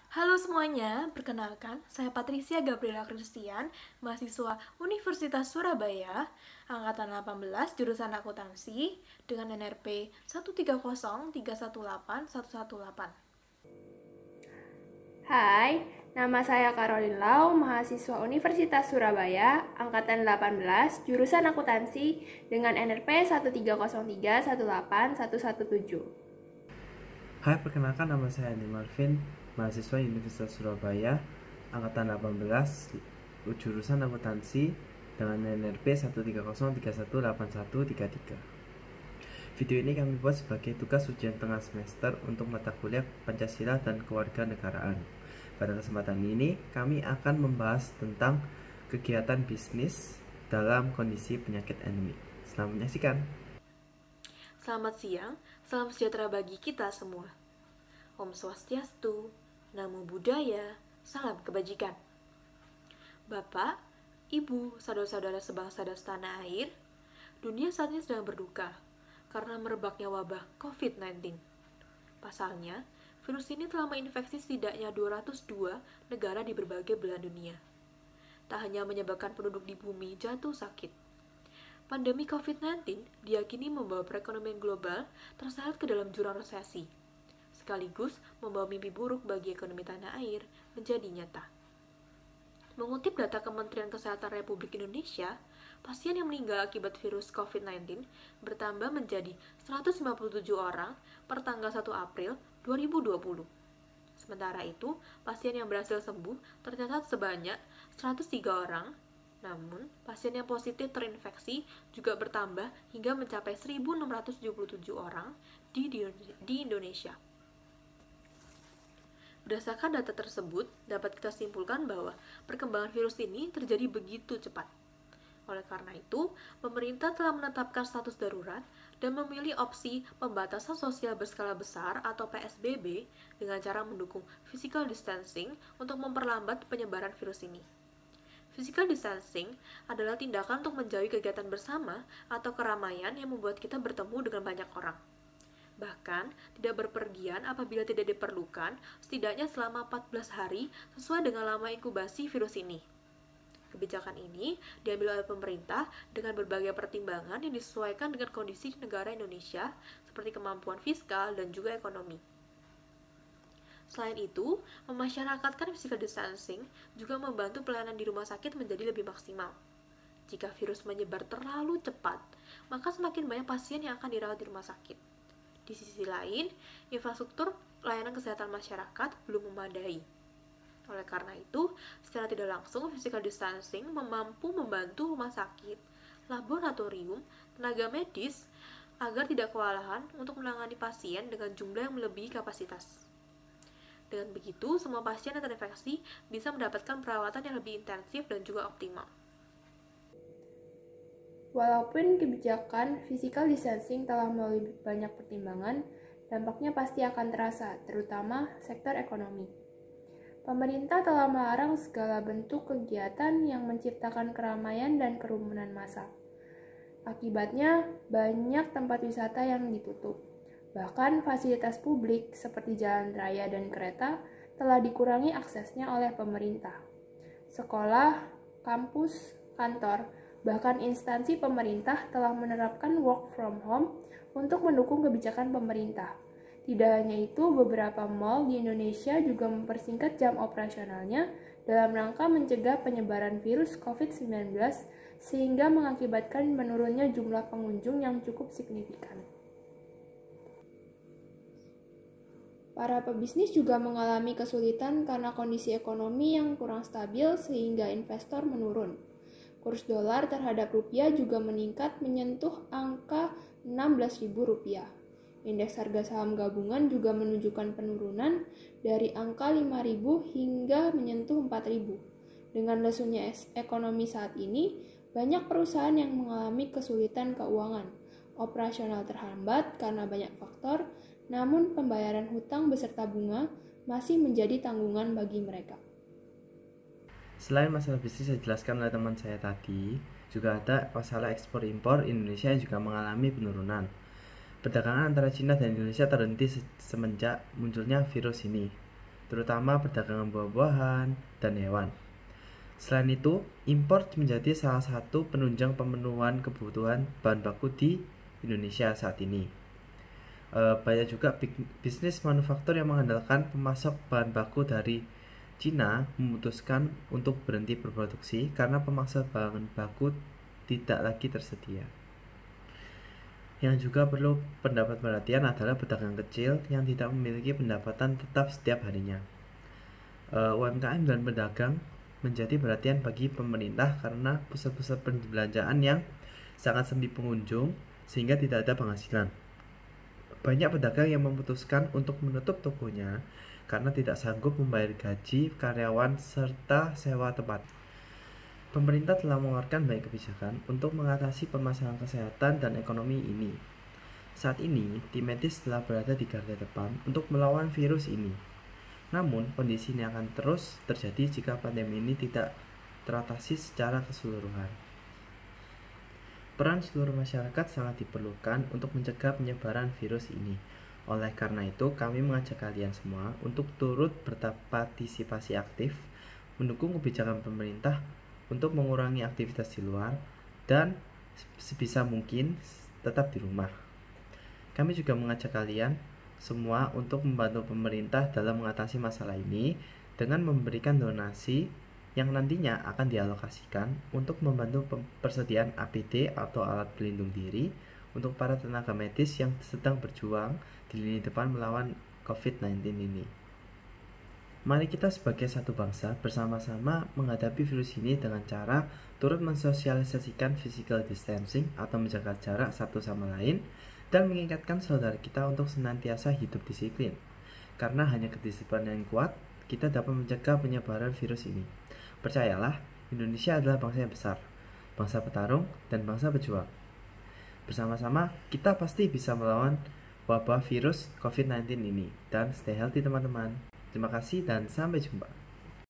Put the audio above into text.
Halo semuanya, perkenalkan, saya Patricia Gabriela Christian, mahasiswa Universitas Surabaya, Angkatan 18, jurusan Akuntansi, dengan NRP 130318118. Hai, nama saya Caroline Lau, mahasiswa Universitas Surabaya, Angkatan 18, jurusan Akuntansi dengan NRP 130318117. Hai, perkenalkan nama saya Andi Marvin, mahasiswa Universitas Surabaya, Angkatan 18, jurusan Akuntansi dengan NRP 130318133. Video ini kami buat sebagai tugas ujian tengah semester untuk mata kuliah Pancasila dan Kewarganegaraan. Pada kesempatan ini, kami akan membahas tentang kegiatan bisnis dalam kondisi penyakit endemik. Selamat menyaksikan. Selamat siang, salam sejahtera bagi kita semua. Om Swastiastu, Namo Buddhaya, salam kebajikan. Bapak, Ibu, saudara-saudara sebangsa dan setanah air, dunia saat ini sedang berduka karena merebaknya wabah COVID-19. Pasalnya, virus ini telah menginfeksi setidaknya 202 negara di berbagai belahan dunia. Tak hanya menyebabkan penduduk di bumi jatuh sakit, pandemi COVID-19 diyakini membawa perekonomian global terseret ke dalam jurang resesi, sekaligus membawa mimpi buruk bagi ekonomi tanah air menjadi nyata. Mengutip data Kementerian Kesehatan Republik Indonesia, pasien yang meninggal akibat virus COVID-19 bertambah menjadi 157 orang per tanggal 1 April 2020. Sementara itu, pasien yang berhasil sembuh tercatat sebanyak 103 orang, namun pasien yang positif terinfeksi juga bertambah hingga mencapai 1.677 orang di Indonesia. Berdasarkan data tersebut, dapat kita simpulkan bahwa perkembangan virus ini terjadi begitu cepat. Oleh karena itu, pemerintah telah menetapkan status darurat dan memilih opsi pembatasan sosial berskala besar atau PSBB dengan cara mendukung physical distancing untuk memperlambat penyebaran virus ini. Physical distancing adalah tindakan untuk menjauhi kegiatan bersama atau keramaian yang membuat kita bertemu dengan banyak orang. Bahkan, tidak berpergian apabila tidak diperlukan, setidaknya selama 14 hari sesuai dengan lama inkubasi virus ini. Kebijakan ini diambil oleh pemerintah dengan berbagai pertimbangan yang disesuaikan dengan kondisi negara Indonesia, seperti kemampuan fiskal dan juga ekonomi. Selain itu, memasyarakatkan physical distancing juga membantu pelayanan di rumah sakit menjadi lebih maksimal. Jika virus menyebar terlalu cepat, maka semakin banyak pasien yang akan dirawat di rumah sakit. Di sisi lain, infrastruktur layanan kesehatan masyarakat belum memadai. Oleh karena itu, secara tidak langsung, physical distancing mampu membantu rumah sakit, laboratorium, tenaga medis, agar tidak kewalahan untuk menangani pasien dengan jumlah yang melebihi kapasitas. Dengan begitu, semua pasien yang terinfeksi bisa mendapatkan perawatan yang lebih intensif dan juga optimal. Walaupun kebijakan physical distancing telah melalui banyak pertimbangan, dampaknya pasti akan terasa, terutama sektor ekonomi. Pemerintah telah melarang segala bentuk kegiatan yang menciptakan keramaian dan kerumunan massal. Akibatnya, banyak tempat wisata yang ditutup. Bahkan fasilitas publik seperti jalan raya dan kereta telah dikurangi aksesnya oleh pemerintah. Sekolah, kampus, kantor, bahkan instansi pemerintah telah menerapkan work from home untuk mendukung kebijakan pemerintah. Tidak hanya itu, beberapa mal di Indonesia juga mempersingkat jam operasionalnya dalam rangka mencegah penyebaran virus COVID-19 sehingga mengakibatkan menurunnya jumlah pengunjung yang cukup signifikan. Para pebisnis juga mengalami kesulitan karena kondisi ekonomi yang kurang stabil sehingga investor menurun. Kurs dolar terhadap rupiah juga meningkat menyentuh angka Rp16.000. Indeks harga saham gabungan juga menunjukkan penurunan dari angka 5.000 hingga menyentuh 4.000. Dengan lesunya ekonomi saat ini, banyak perusahaan yang mengalami kesulitan keuangan. Operasional terhambat karena banyak faktor, namun pembayaran hutang beserta bunga masih menjadi tanggungan bagi mereka. Selain masalah bisnis yang dijelaskan oleh teman saya tadi, juga ada masalah ekspor-impor Indonesia yang juga mengalami penurunan. Perdagangan antara Cina dan Indonesia terhenti semenjak munculnya virus ini. terutama perdagangan buah-buahan dan hewan. Selain itu, impor menjadi salah satu penunjang pemenuhan kebutuhan bahan baku di Indonesia saat ini. Banyak juga bisnis manufaktur yang mengandalkan pemasok bahan baku dari Cina memutuskan untuk berhenti berproduksi karena pemasok bahan baku tidak lagi tersedia. Yang juga perlu pendapat perhatian adalah pedagang kecil yang tidak memiliki pendapatan tetap setiap harinya. UMKM dan pedagang menjadi perhatian bagi pemerintah karena pusat-pusat perbelanjaan yang sangat sepi pengunjung sehingga tidak ada penghasilan. Banyak pedagang yang memutuskan untuk menutup tokonya karena tidak sanggup membayar gaji karyawan serta sewa tempat. Pemerintah telah mengeluarkan banyak kebijakan untuk mengatasi permasalahan kesehatan dan ekonomi ini. Saat ini, tim medis telah berada di garda depan untuk melawan virus ini. Namun, kondisi ini akan terus terjadi jika pandemi ini tidak teratasi secara keseluruhan. Peran seluruh masyarakat sangat diperlukan untuk mencegah penyebaran virus ini. Oleh karena itu, kami mengajak kalian semua untuk turut berpartisipasi aktif, mendukung kebijakan pemerintah untuk mengurangi aktivitas di luar, dan sebisa mungkin tetap di rumah. Kami juga mengajak kalian semua untuk membantu pemerintah dalam mengatasi masalah ini dengan memberikan donasi yang nantinya akan dialokasikan untuk membantu persediaan APD atau alat pelindung diri untuk para tenaga medis yang sedang berjuang di lini depan melawan COVID-19 ini. Mari kita sebagai satu bangsa bersama-sama menghadapi virus ini dengan cara turut mensosialisasikan physical distancing atau menjaga jarak satu sama lain dan mengingatkan saudara kita untuk senantiasa hidup disiplin. Karena hanya kedisiplinan yang kuat, kita dapat mencegah penyebaran virus ini. Percayalah, Indonesia adalah bangsa yang besar, bangsa petarung, dan bangsa pejuang. Bersama-sama, kita pasti bisa melawan wabah virus COVID-19 ini. Dan stay healthy teman-teman. Terima kasih dan sampai jumpa.